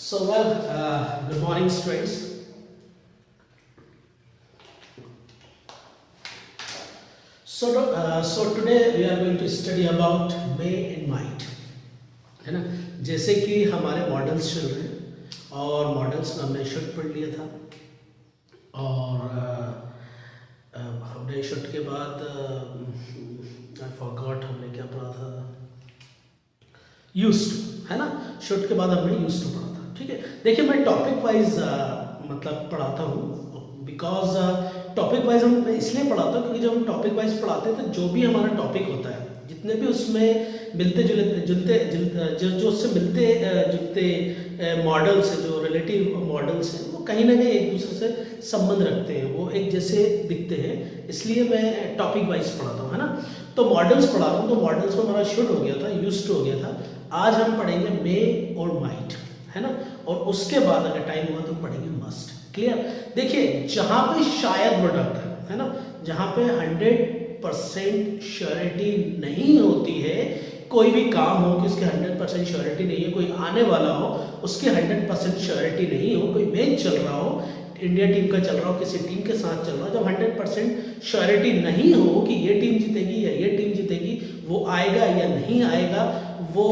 Good morning, students. So today we are going to study about may and might, है ना। जैसे कि हमारे मॉडल्स चल रहे हैं और मॉडल्स में हमने शुड पढ़ लिया था और हमने शुड के बाद आई फॉरगॉट हमने क्या पढ़ा था, यूज्ड टू, है ना। शुड के बाद हमने यूज्ड टू पढ़ा था। ठीक है, देखिए मैं टॉपिक वाइज मतलब पढ़ाता हूँ, बिकॉज टॉपिक वाइज हम इसलिए पढ़ाता हूँ क्योंकि जब हम टॉपिक वाइज पढ़ाते हैं तो जो भी हमारा टॉपिक होता है, जितने भी उसमें मिलते जुलते जो उससे मिलते जुलते मॉडल्स हैं, जो रिलेटिव मॉडल्स हैं, वो कहीं ना कहीं एक दूसरे से संबंध रखते हैं, वो एक जैसे दिखते हैं, इसलिए मैं टॉपिक वाइज पढ़ाता हूँ, है ना। तो मॉडल्स पढ़ा रहा हूँ, तो मॉडल्स में हमारा शुड हो गया था, यूज्ड टू हो गया था। आज हम पढ़ेंगे मे और माइट, है ना, और उसके बाद अगर टाइम हुआ तो पढ़ेंगे मस्ट। क्लियर। देखिए जहां पे शायद वर्ड आता है ना, जहां पे 100% श्योरिटी नहीं होती है, कोई भी काम हो कि उसके 100% श्योरिटी नहीं है, कोई आने वाला हो उसके 100% श्योरिटी नहीं हो, कोई मैच चल रहा हो, इंडिया टीम का चल रहा हो, किसी टीम के साथ चल रहा हो, जब 100% श्योरिटी नहीं हो कि ये टीम जीतेगी या ये टीम जीतेगी, वो आएगा या नहीं आएगा, वो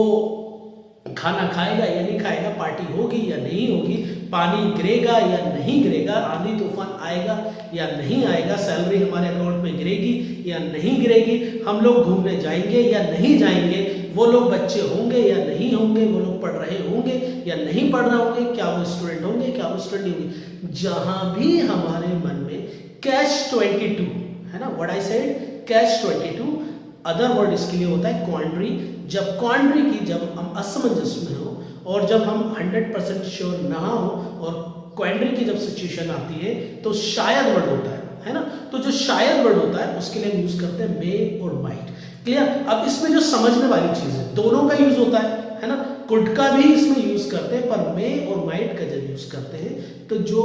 खाना खाएगा या नहीं खाएगा, पार्टी होगी या नहीं होगी, पानी गिरेगा या नहीं गिरेगा, आंधी तूफान आएगा या नहीं आएगा, सैलरी हमारे अकाउंट में गिरेगी या नहीं गिरेगी, हम लोग घूमने जाएंगे या नहीं जाएंगे, वो लोग बच्चे होंगे या नहीं होंगे, वो लोग पढ़ रहे होंगे या नहीं पढ़ रहे होंगे, क्या वो स्टूडेंट होंगे, क्या वो स्टूडेंट नहीं होंगे, जहां भी हमारे मन में कैच 22, है ना, what I said, catch 22, other word इसके लिए होता है क्वांड्री। जब क्वांड्री की, जब हम असमंजस में हो और जब हम 100% श्योर ना हो और क्वांड्री की जब सिचुएशन आती है तो शायद वर्ड होता है ना। तो जो शायद वर्ड होता है उसके लिए हम यूज करते हैं मे और माइट। क्लियर। अब इसमें जो समझने वाली चीज है, दोनों का यूज होता है ना, कुड का भी इसमें यूज करते हैं, पर मे और माइट का जब यूज करते हैं तो जो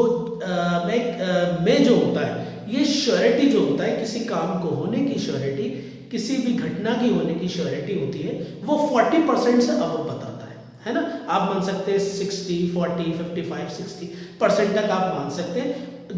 मे जो होता है, ये श्योरिटी जो होता है, किसी काम को होने की श्योरिटी, किसी भी घटना की होने की श्योरिटी होती है, वो 40% से अब बताता है ना। आप मान सकते हैं 60, 40, 55, 60% तक आप मान सकते हैं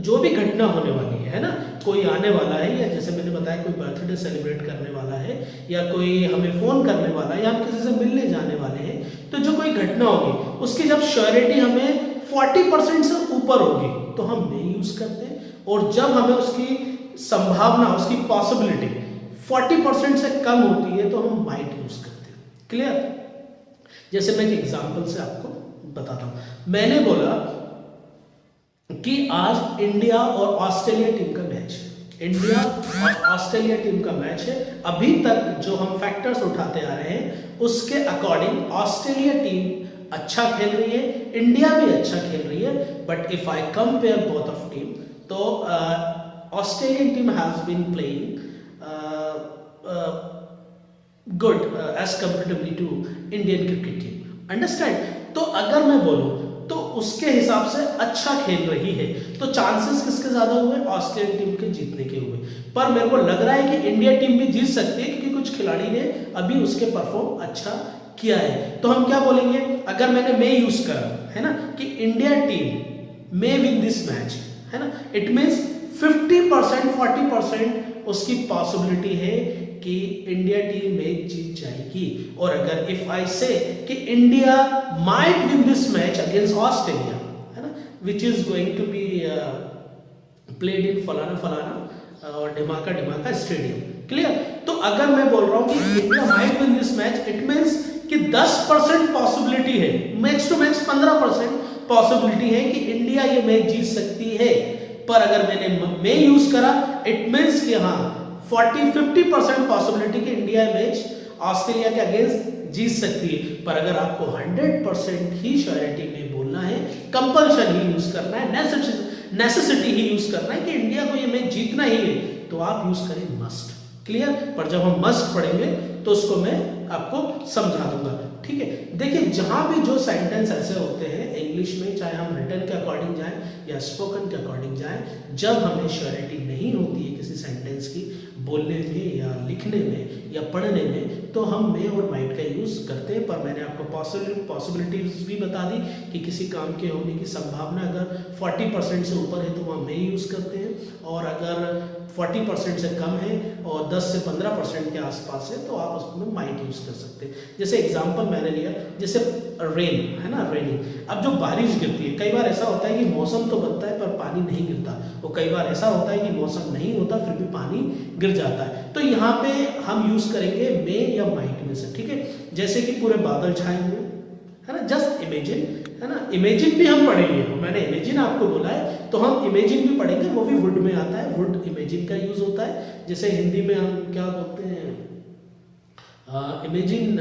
जो भी घटना होने वाली है ना। कोई आने वाला है, या जैसे मैंने बताया कोई बर्थडे सेलिब्रेट करने वाला है, या कोई हमें फोन करने वाला है, या हम किसी से मिलने जाने वाले हैं, तो जो कोई घटना होगी उसकी जब श्योरिटी हमें 40% से ऊपर होगी तो हम मे यूज करते हैं, और जब हमें उसकी संभावना, उसकी पॉसिबिलिटी 40% से कम होती है तो हम माइट यूज करते हैं। क्लियर। जैसे मैं एक एग्जांपल से आपको बताता हूं। मैंने बोला कि आज इंडिया और ऑस्ट्रेलिया टीम का मैच है, इंडिया और ऑस्ट्रेलिया टीम का मैच है। अभी तक जो हम फैक्टर्स उठाते आ रहे हैं उसके अकॉर्डिंग ऑस्ट्रेलिया टीम अच्छा खेल रही है, इंडिया भी अच्छा खेल रही है, but if I compare both of team, तो Australian team has been playing good as comparatively to Indian cricket team. Understand? तो अगर मैं बोलूं तो उसके हिसाब से अच्छा खेल रही है, तो चांसेस किसके ज्यादा हुए, ऑस्ट्रेलियन टीम के जीतने के हुए। पर मेरे को लग रहा है कि इंडिया टीम भी जीत सकती है क्योंकि कुछ खिलाड़ी ने अभी उसके परफॉर्म अच्छा किया है। तो हम क्या बोलेंगे, अगर मैंने मे यूज करा है ना, कि India team may win this match, है ना, इट मीन्स 50%, 40% उसकी पॉसिबिलिटी है कि इंडिया टीम मैच जीत जाएगी। और अगर इफ आई से कि India might win this match against Australia, है ना, which is going to be played in फलाना फलाना और ढिमाका स्टेडियम। क्लियर। तो अगर मैं बोल रहा हूं कि India might win this match, it means कि 10% पॉसिबिलिटी है, मैक्स टू मैक्स 15% पॉसिबिलिटी है कि इंडिया ये मैच जीत सकती है। पर अगर मैंने मे यूज करा, इट मीन्स कि हाँ 40-50% पॉसिबिलिटी कि इंडिया मैच ऑस्ट्रेलिया के अगेंस्ट जीत सकती है। पर अगर आपको 100% ही श्योरिटी में बोलना है, कंपल्शन ही यूज करना है, नेसेसिटी ही यूज करना है कि इंडिया को ये मैच जीतना ही है, तो आप यूज करें मस्ट। क्लियर। पर जब हम मस्ट पढ़ेंगे तो उसको मैं आपको समझा दूंगा। ठीक है। देखिए जहां भी जो सेंटेंस ऐसे होते हैं इंग्लिश में, चाहे हम रिटन के अकॉर्डिंग जाएं या स्पोकन के अकॉर्डिंग जाएं, जब हमें श्योरिटी नहीं होती है किसी सेंटेंस की, बोलने में या लिखने में या पढ़ने में, तो हम मे और माइट का यूज़ करते हैं। पर मैंने आपको पॉसिबिलिटीज भी बता दी कि किसी काम के होने की संभावना अगर 40% से ऊपर है तो वहाँ मे यूज़ करते हैं, और अगर 40% से कम है और 10 से 15% के आसपास है तो आप उसमें माइट यूज़ कर सकते हैं। जैसे एग्जांपल मैंने लिया, जैसे रेन है ना, रेनिंग। अब जो बारिश गिरती है, कई बार ऐसा होता है कि मौसम तो बनता है पर पानी नहीं गिरता, और कई बार ऐसा होता है कि मौसम नहीं होता फिर भी पानी गिर जाता है। तो यहाँ पे हम यूज़ करेंगे मे या माइट में से, ठीक है। जैसे कि पूरे बादल छाए हुए है ना, जस्ट इमेजिन है ना, इमेजिन भी हम पढ़ेंगे, मैंने इमेजिन आपको बोला है तो हम इमेजिन भी पढ़ेंगे, वो भी वुड में आता है, वुड इमेजिन का यूज होता है। जैसे हिंदी में हम क्या बोलते हैं, imagine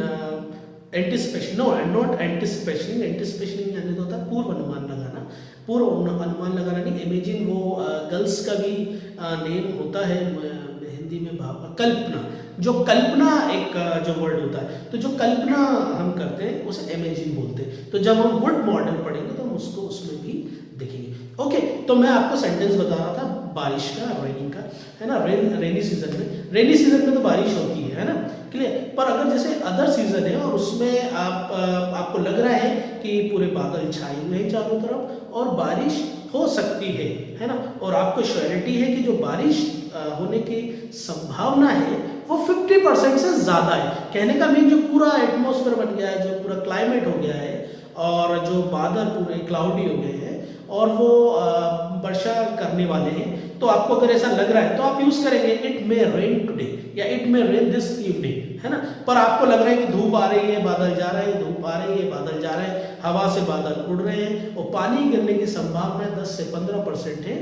anticipation, no not anticipation, anticipation यानी तो होता है पूर्व अनुमान लगाना, पूर्व अनुमान लगाना नहीं। इमेजिन वो गर्ल्स का भी नेम होता है हिंदी में, कल्पना, जो कल्पना एक जो वर्ड होता है, तो जो कल्पना हम करते हैं उसे इमेजिन बोलते हैं। तो जब हम वुड मॉडल पढ़ेंगे तो हम उसको उसमें भी देखेंगे। ओके, तो मैं आपको सेंटेंस बता रहा था बारिश का, रेनिंग का, है ना। रेनी सीजन में, रेनी सीजन में तो बारिश होती है ना, क्लियर। पर अगर जैसे अदर सीजन है और उसमें आपको लग रहा है कि पूरे बादल छाए हुए हैं चारों तरफ और बारिश हो सकती है ना, और आपको श्योरिटी है कि जो बारिश होने की संभावना है वो 50% से ज़्यादा है। कहने का मीन जो पूरा एटमॉस्फेयर बन गया है, जो पूरा क्लाइमेट हो गया है और जो बादल पूरे क्लाउडी हो गए हैं और वो वर्षा करने वाले हैं, तो आपको अगर ऐसा लग रहा है तो आप यूज़ करेंगे इट मे रेन टुडे या it may rain this evening, है ना। पर आपको लग रहा है कि धूप आ रही है, बादल जा रहे हैं, धूप आ रही है, बादल जा रहे हैं, हवा से बादल उड़ रहे हैं और पानी गिरने की संभावना 10 से 15% है,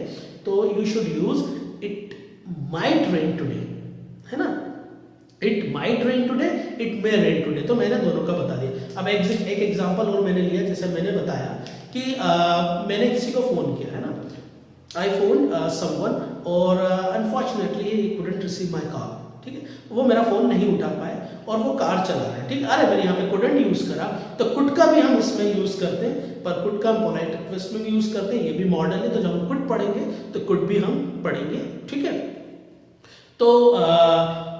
तो you should use it might rain today, है ना। It might rain today, it may rain today, तो मैंने दोनों का बता दिया। अब एक एग्जांपल और मैंने लिया, जैसे मैंने बताया कि मैंने किसी को फ़ोन किया, है ना, आई फोन समवन और unfortunately he couldn't receive my call, ठीक है। वो मेरा फ़ोन नहीं उठा पाए और वो कार चला रहा है, ठीक है। अरे मैंने यहाँ पे कुडंट यूज़ करा, तो कुड का भी हम इसमें यूज़ करते हैं, पर कुड का हम पोलाइट रिक्वेस्ट में भी यूज़ करते हैं, ये भी मॉडल है। तो जब हम कुड पढ़ेंगे तो कुड भी हम पढ़ेंगे, ठीक है। तो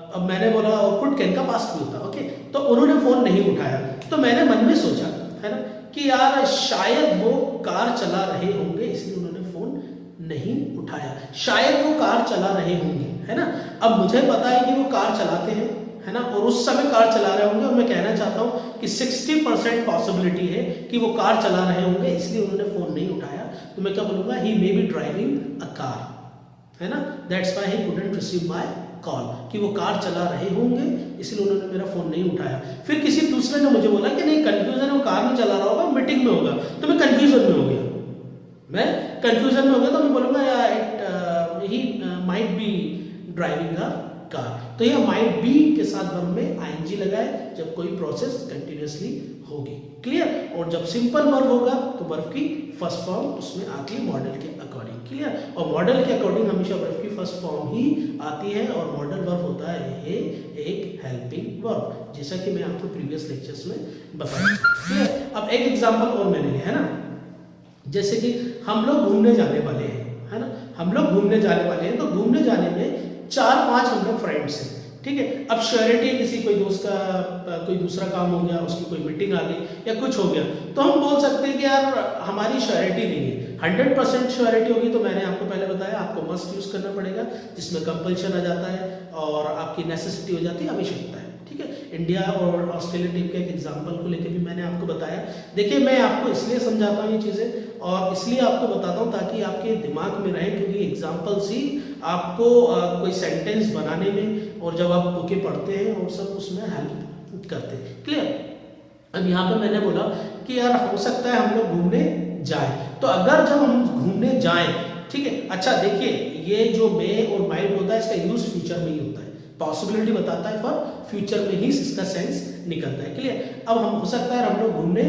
अब मैंने बोला कुड कैन का पास भी होता, ओके। तो उन्होंने फ़ोन नहीं उठाया, तो मैंने मन में सोचा, है ना, कि यार शायद वो कार चला रहे होंगे इसलिए उन्होंने फ़ोन नहीं उठाया, शायद वो कार चला रहे होंगे, है ना। अब मुझे पता है कि वो कार चलाते हैं, है ना, और उस समय कार चला रहे होंगे, और मैं कहना चाहता हूँ कि 60% पॉसिबिलिटी है कि वो कार चला रहे होंगे इसलिए उन्होंने फ़ोन नहीं उठाया। तो मैं क्या बोलूँगा, he may be driving a car, है ना, that's why he couldn't receive my call, कि वो कार चला रहे होंगे इसलिए उन्होंने मेरा फ़ोन नहीं उठाया। फिर किसी दूसरे ने मुझे बोला कि नहीं, कंफ्यूजन है, वो कार में चला रहा होगा, मीटिंग में होगा, तो मैं कंफ्यूजन में हो गया, तो मैं बोलूँगा या he might be driving a car. तो यह माइट बी के साथ वर्ब में आईएनजी लगाए जब कोई प्रोसेस कंटिन्यूसली होगी, क्लियर। और जब सिंपल वर्ब होगा तो वर्ब की फर्स्ट फॉर्म उसमें आती है मॉडल के अकॉर्डिंग, क्लियर। और मॉडल के अकॉर्डिंग हमेशा वर्ब की फर्स्ट फॉर्म ही आती है, और मॉडल वर्ब होता है एक हेल्पिंग वर्ब, जैसा कि मैं आपको प्रीवियस लेक्चर्स में बताया, क्लियर। अब एक एग्जाम्पल और मैंने लिया, है ना, जैसे कि हम लोग घूमने जाने वाले हैं, है ना, हम लोग घूमने जाने वाले हैं, तो घूमने जाने में 4-5 हम लोग फ्रेंड्स हैं, ठीक है। अब श्योरिटी किसी कोई दोस्त का कोई दूसरा काम हो गया, उसकी कोई मीटिंग आ गई या कुछ हो गया, तो हम बोल सकते हैं कि यार हमारी श्योरिटी नहीं है, 100% श्योरिटी होगी तो मैंने आपको पहले बताया आपको मस्ट यूज़ करना पड़ेगा, जिसमें कंपल्शन आ जाता है और आपकी नेसेसिटी हो जाती है, आवश्यकता है, ठीक है। इंडिया और ऑस्ट्रेलिया टीम के एक एग्जाम्पल को लेकर भी मैंने आपको बताया। देखिए, मैं आपको इसलिए समझाता हूँ ये चीज़ें और इसलिए आपको बताता हूँ ताकि आपके दिमाग में रहे, क्योंकि एग्जाम्पल्स ही आपको कोई सेंटेंस बनाने में और जब आप बुकें पढ़ते हैं और सब उसमें हेल्प करते हैं, क्लियर। अब यहाँ पे मैंने बोला कि यार हो सकता है हम लोग घूमने जाए, तो अगर जब हम घूमने जाएं, ठीक है, अच्छा देखिए ये जो मे और माइट होता है इसका यूज फ्यूचर में ही होता है, पॉसिबिलिटी बताता है, फॉर फ्यूचर में ही इसका सेंस निकलता है, क्लियर। अब हम हो सकता है हम लोग घूमने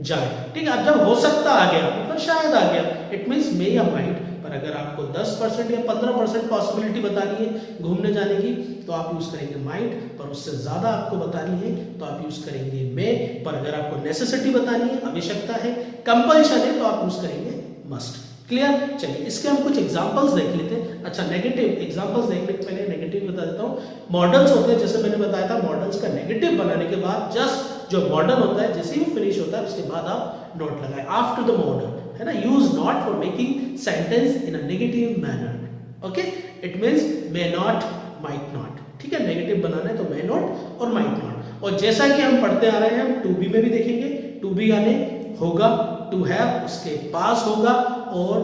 जाए, ठीक है। अब जब हो सकता आ गया मतलब शायद आ गया, इट मीन्स मे या माइट। पर अगर आपको 10% या 15% पॉसिबिलिटी बतानी है घूमने जाने की तो आप यूज करेंगे माइट, पर उससे ज्यादा आपको बतानी है तो आप यूज करेंगे मे। पर अगर आपको नेसेसिटी बतानी है, आवश्यकता है, कंपल्शन है, तो आप यूज करेंगे मस्ट, क्लियर? चलिए इसके हम कुछ एग्जांपल्स देख लेते हैं। अच्छा, नेगेटिव एग्जांपल्स देखने के पहले नेगेटिव बता देता हूँ। मॉडल्स होते हैं, जैसे मैंने बताया था, मॉडल्स का नेगेटिव बनाने के बाद जस्ट जो मॉडल होता है जैसे ही फिनिश होता है उसके बाद आप नोट लगाए आफ्टर द मॉडल, है ना। Use not for making sentence in a negative manner. Okay, it means may not, might not. ठीक है, नेगेटिव बनाना है तो मे नॉट और माइट नॉट। और जैसा कि हम पढ़ते आ रहे हैं, हम टू बी में भी देखेंगे। टू बी यानी होगा, टू हैव उसके पास होगा, और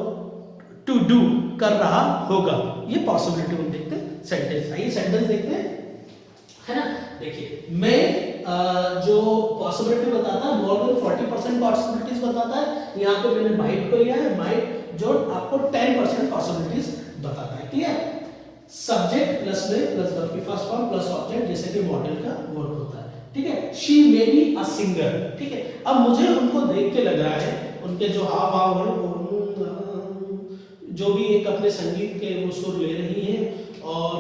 टू डू कर रहा होगा। ये पॉसिबिलिटी हम देखते हैं सेंटेंस। आइए सेंटेंस देखते हैं, है ना। देखिए मैं जो पॉसिबिलिटी बताता है मोर देन 40% पॉसिबिलिटीज बताता है। यहाँ पे मैंने माइट को लिया है, माइट जो आपको 10% पॉसिबिलिटीज बताता है। क्लियर? सब्जेक्ट प्लस में प्लस वर्ब की फर्स्ट फॉर्म प्लस ऑब्जेक्ट, जैसे कि मॉडल का वर्क होता है। ठीक है, she may be a singer. ठीक है, अब मुझे उनको देख के लग रहा है, उनके जो हाव भाव है, जो भी एक अपने संगीत के वो सुर ले रही हैं और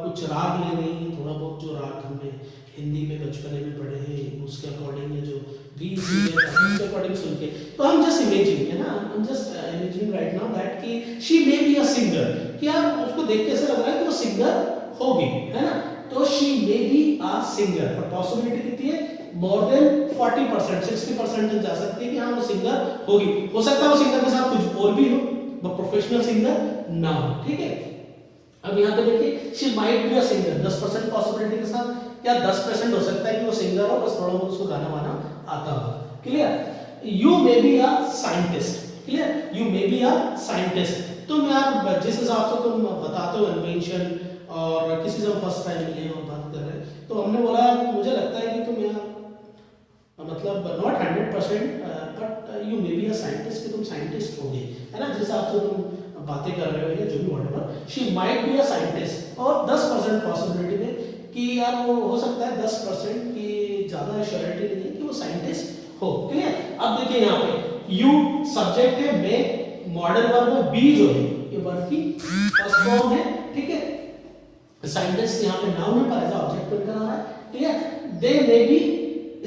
कुछ राग ले रही हैं, थोड़ा बहुत जो राग हमें हिंदी में बचपने में पढ़े हैं उसके अकॉर्डिंग है, जो वी उसके अकॉर्डिंग सुन के, तो हम जस्ट इमेजिन, है ना, हम just imagine right now that कि she may be a singer. क्या उसको देख के ऐसा लग रहा है कि वो सिंगर होगी, है ना। तो she may be a singer, पर पॉसिबिलिटी कितनी है? मोर देन 40%, 60% तक जा सकती है कि हाँ वो सिंगर होगी। हो सकता है वो सिंगर के साथ कुछ और भी हो, वो प्रोफेशनल सिंगर ना हो। ठीक है, अब यहाँ पे देखिए she might be a singer, 10% possibility के साथ, क्या 10% हो सकता है कि वो सिंगर हो, बस थोड़ा बहुत उसको गाना वाना आता हो। Clear? You may be a scientist. Clear? You may be a scientist. तुम यार जिस हिसाब से तुम बताते हो इन्वेंशन, और किसी से फर्स्ट टाइम मिले और बात कर रहे हैं, तो हमने बोला मुझे लगता है कि तुम यार मतलब not 100% but you may be a scientist, कि तुम साइंटिस्ट होगे, है ना, जिस हिसाब से तुम बातें कर रहे हो या जो भी whatever. She might be a scientist, और 10% पॉसिबिलिटी में कि यार वो हो सकता है 10% की ज्यादा श्योरिटी नहीं है कि वो साइंटिस्ट हो। क्लियर? अब देखिए यहाँ पे यू सब्जेक्ट है, मैं मॉडल वर्ब है, बी जो है ये वर्ब की फर्स्ट फॉर्म है। ठीक है, साइंटिस्ट यहाँ पे नाउन है, पर एज ऑब्जेक्ट बनकर आ रहा है। Clear? They may be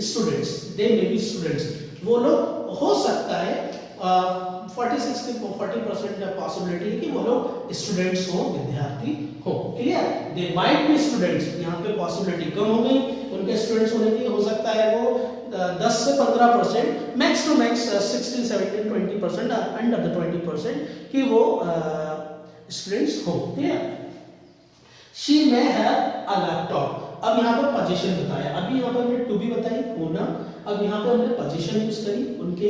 students, they may be students, वो लोग हो सकता है 40% पॉसिबिलिटी है कि वो लोग स्टूडेंट्स हो, विद्यार्थी हो। Clear? They might be students, यहाँ पे पॉसिबिलिटी कम हो गई उनके स्टूडेंट्स होने की। हो सकता है वो 10 से 15%, max to max 16, 17, 20%, under the 20% कि वो स्टूडेंट्स हो। Clear? She may have a laptop. अब यहाँ पर पोजीशन बताया, अभी यहाँ पर हमने टू बी बताई, होना। अब यहाँ पर हमने पोजीशन यूज करी, उनके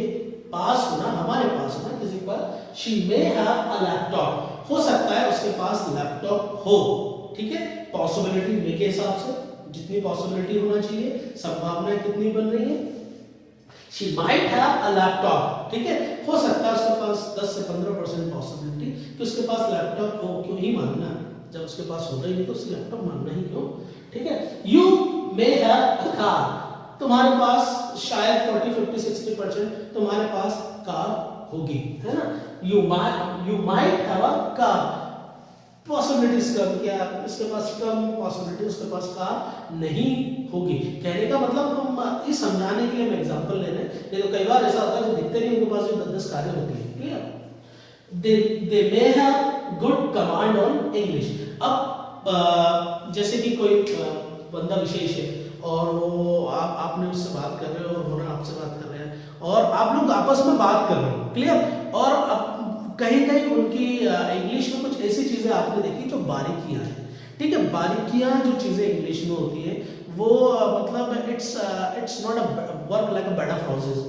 पास होना, हमारे पास होना, किसी पर। She may have a laptop, हो सकता है उसके पास लैपटॉप हो। ठीक है, पॉसिबिलिटी मे के हिसाब से जितनी पॉसिबिलिटी होना चाहिए, संभावनाएं कितनी बन रही है? She might have a laptop. ठीक है, हो सकता है उसके पास 10 से 15% पॉसिबिलिटी कि उसके पास लैपटॉप हो। क्यों ही मानना, जब उसके पास होता ही नहीं तो उससे लैपटॉप मानना ही क्यों? ठीक है, you may have a car, तुम्हारे पास शायद 40, 50, 60% तुम्हारे पास कार होगी, है ना। You might have a car, possibilities कम, क्या इसके पास कम पॉसिबिलिटी उसके पास कार नहीं होगी। कहने का मतलब हम ये समझाने के लिए हम एग्जांपल ले रहे हैं, नहीं तो कई बार ऐसा होता है जो दिखते नहीं उनके पास 10-10 कारें होती है। Clear? they may have good command on English। अब जैसे कि कोई बंदा विशेष है और वो आपने उससे बात कर रहे हो और वो आपसे बात कर रहे हैं और आप लोग आपस में बात कर रहे हो। क्लियर? और अब कहीं कहीं उनकी इंग्लिश में कुछ ऐसी चीजें आपने देखी जो बारीकियां हैं। ठीक है, बारीकियां जो चीजें इंग्लिश में होती है वो मतलब it's not a work like a bed of roses,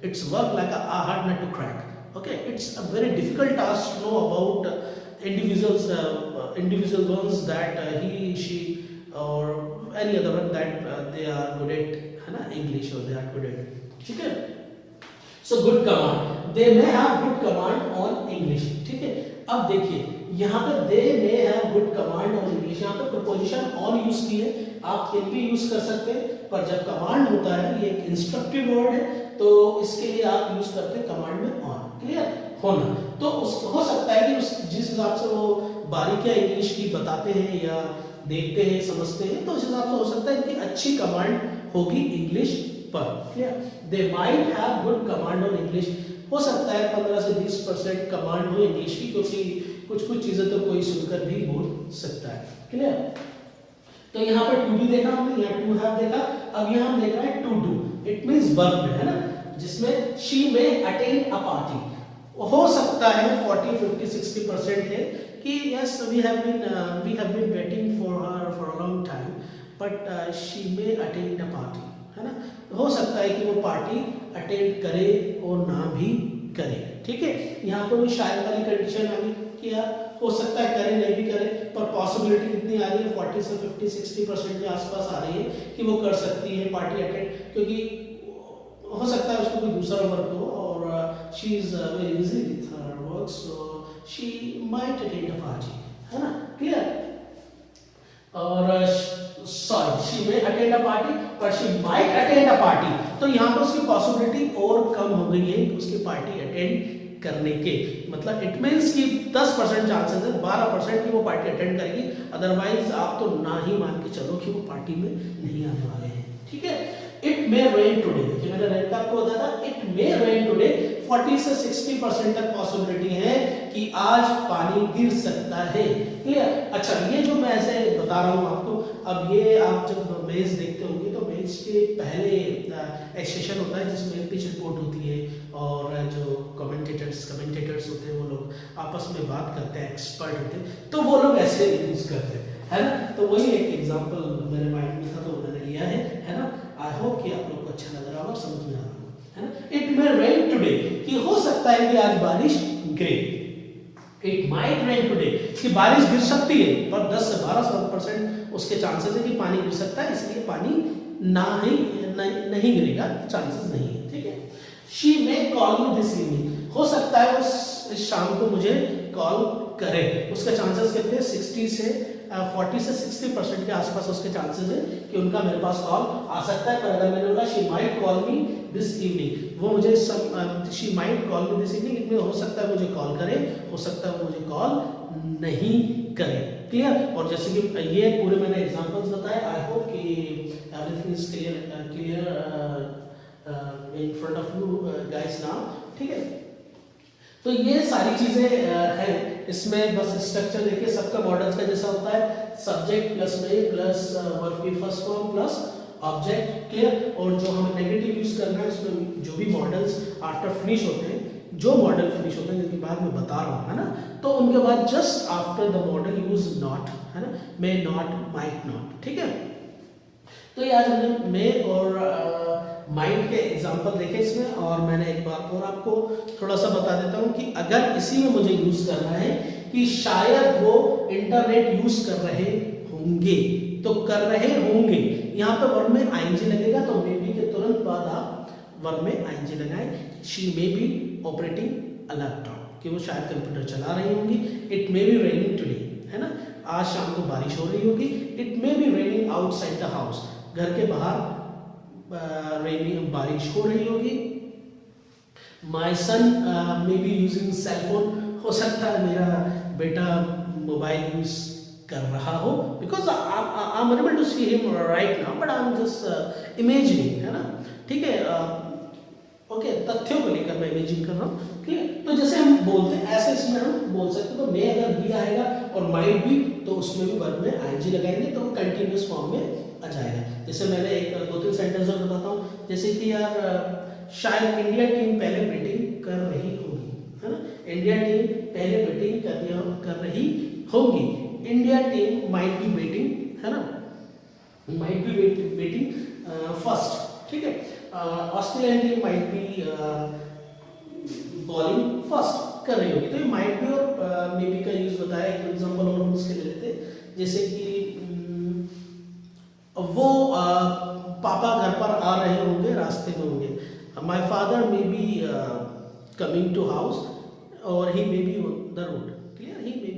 it's work like a hard nut to crack. Okay, it's a very difficult task to know about individual ones that he, she or any other one that they are good at, है ना, English or they are good at। ठीक है, so good command, they may have good command on English। ठीक है, अब देखिए यहाँ पे they may have good command on English, यहाँ पे preposition on यूज की है, आप can भी यूज कर सकते हैं, पर जब कमांड होता है ये एक इंस्ट्रक्टिव वर्ड है तो इसके लिए आप यूज करते हैं कमांड में ऑन। क्लियर? होना, तो हो सकता है कि जिस हिसाब से वो बारीकियां इंग्लिश की बताते हैं या देखते हैं समझते हैं, तो उस हिसाब से हो सकता है कि अच्छी कमांड होगी इंग्लिश पर, clear. They might have good command on English, हो सकता है 15 से 20% कमांड हो इंग्लिश की, क्योंकि कुछ कुछ चीजें तो कोई सुनकर भी बोल सकता है, क्लियर। तो यहाँ पर टू बी देखा हमने, यहाँ टू हैव देखा, अब यहाँ हम देख रहे हैं to do, it means verb में, है ना, जिसमें she may attend a party. हो सकता है 40, 50, 60% है कि yes we have been waiting for her for a long time but she may attend a party, है ना। हो सकता है कि वो पार्टी अटेंड करे और ना भी करे, ठीक है। यहाँ पर भी शायद वाली कंडीशन आ गई कि यार हो सकता है करे नहीं भी करे, पर पॉसिबिलिटी कितनी आ रही है, 40 से 50, 60% के आसपास आ रही है कि वो कर सकती है पार्टी अटेंड, क्योंकि हो सकता है उसको कोई दूसरा वर्क हो और she is very busy with her work, so she might attend a party, है ना, क्लियर। और sorry, she may attend a party पर she might attend a party, तो यहाँ पर उसकी पॉसिबिलिटी और कम हो गई है उसकी पार्टी अटेंड करने के, मतलब इट मींस कि 10% चांसेस है, 12% की वो पार्टी अटेंड करेगी, अदरवाइज आप तो ना ही मान के चलो कि वो पार्टी में नहीं आने वाले हैं, ठीक है। इट मे रेन टुडे, देखिए मैंने रेन का आपको बताया था, इट मे रेन टुडे 40 से 60% तक पॉसिबिलिटी है कि आज पानी गिर सकता है, क्लियर। अच्छा, ये जो मैं ऐसे बता रहा हूँ आपको, अब ये आप जब मैच देखते होंगे तो मैच के पहले एक सेशन होता है जिसमें पिच रिपोर्ट होती है और जो कमेंटेटर्स होते हैं वो लोग आपस में बात करते हैं, एक्सपर्ट होते हैं, तो वो लोग ऐसे यूज करते हैं, है ना। तो वही एक एग्जांपल मेरे माइंड में था तो मैंने लिया है ना। आई होप कि आप लोग को अच्छा लग रहा होगा, समझ में आ रहा होगा, है ना। इट मे रेन टुडे, कि हो सकता है कि आज बारिश गिरे, इट माइट रेन टुडे, कि बारिश गिर सकती है, पर 10 से 12% उसके चांसेस है कि पानी गिर सकता है, इसलिए पानी नहीं गिरेगा, चांसेस नहीं है, ठीक है। She may call me this evening, हो सकता है वो इस शाम को मुझे कॉल करे, उसके चांसेस कितने, 40 से 60% के आसपास उसके चांसेस है कि उनका मेरे पास कॉल आ सकता है। पर अगर मैंने बोला she might call me this evening, वो मुझे she might call me this evening, इनमें हो सकता है मुझे कॉल करे, हो सकता है मुझे कॉल नहीं करे, क्लियर। और जैसे कि ये पूरे मैंने एग्जांपल्स बताए, आई होप कि everything is clear in front of you guys now, ठीक है। तो ये सारी चीजें हैं इसमें, बस स्ट्रक्चर देखिए सबका मॉडल्स का जैसा होता है, subject plus main plus verb की first form plus object, clear. और जो हमें नेगेटिव यूज करना है उसमें जो भी मॉडल्स आफ्टर फिनिश होते हैं, जो मॉडल फिनिश होते हैं जिनके बाद मैं बता रहा हूँ, है ना, तो उनके बाद just after the model use not, है ना, मे नॉट, माइट नॉट, ठीक है। तो ये आज हमने मे और माइंड के एग्जाम्पल देखे इसमें, और मैंने एक बात और आपको थोड़ा सा बता देता हूँ कि अगर इसी में मुझे यूज करना है कि शायद वो इंटरनेट यूज कर रहे होंगे, तो कर रहे होंगे, यहाँ पे वर्ब में आईएनजी लगेगा, तो मे बी के तुरंत बाद आप वर्ब में आईएनजी लगाएं। She may be operating a laptop, कि वो शायद कंप्यूटर चला रही होंगी। It may be raining today, है ना, आज शाम को बारिश हो रही होगी। It may be raining outside the house, घर के बाहर रेनिंग बारिश हो रही होगी। My son may be using cell phone, हो सकता है मेरा बेटा मोबाइल यूज कर रहा हो, because I am unable to see him right now but I am just imagining, है ना, ठीक है। ओके, तथ्यों को लेकर मैं इमेजिन कर रहा हूँ, ठीक है। तो जैसे हम बोलते हैं ऐसे इसमें हम बोल सकते हैं, तो मे अगर भी आएगा और माइट भी, तो उसमें भी वर्ब में आईएनजी लगाएंगे तो कंटिन्यूअस फॉर्म में आ जाएगा। जैसे मैंने एक 2-3 सेंटेंस और बताता हूँ, जैसे कि यार शायद इंडिया टीम पहले बैटिंग कर रही होगी, है ना, इंडिया टीम पहले बैटिंग कर रही होगी। India team might be batting, है ना, माइट बी बैटिंग फर्स्ट, ठीक है। Australian team might be bowling first कर रही होगी, तो ये माइट बी और मे बी का यूज बताया। एक एग्जांपल और हम इसके ले लेते हैं, जैसे कि वो पापा घर पर आ रहे होंगे, रास्ते में होंगे। My father may be coming to house और he may be on the road, clear, he may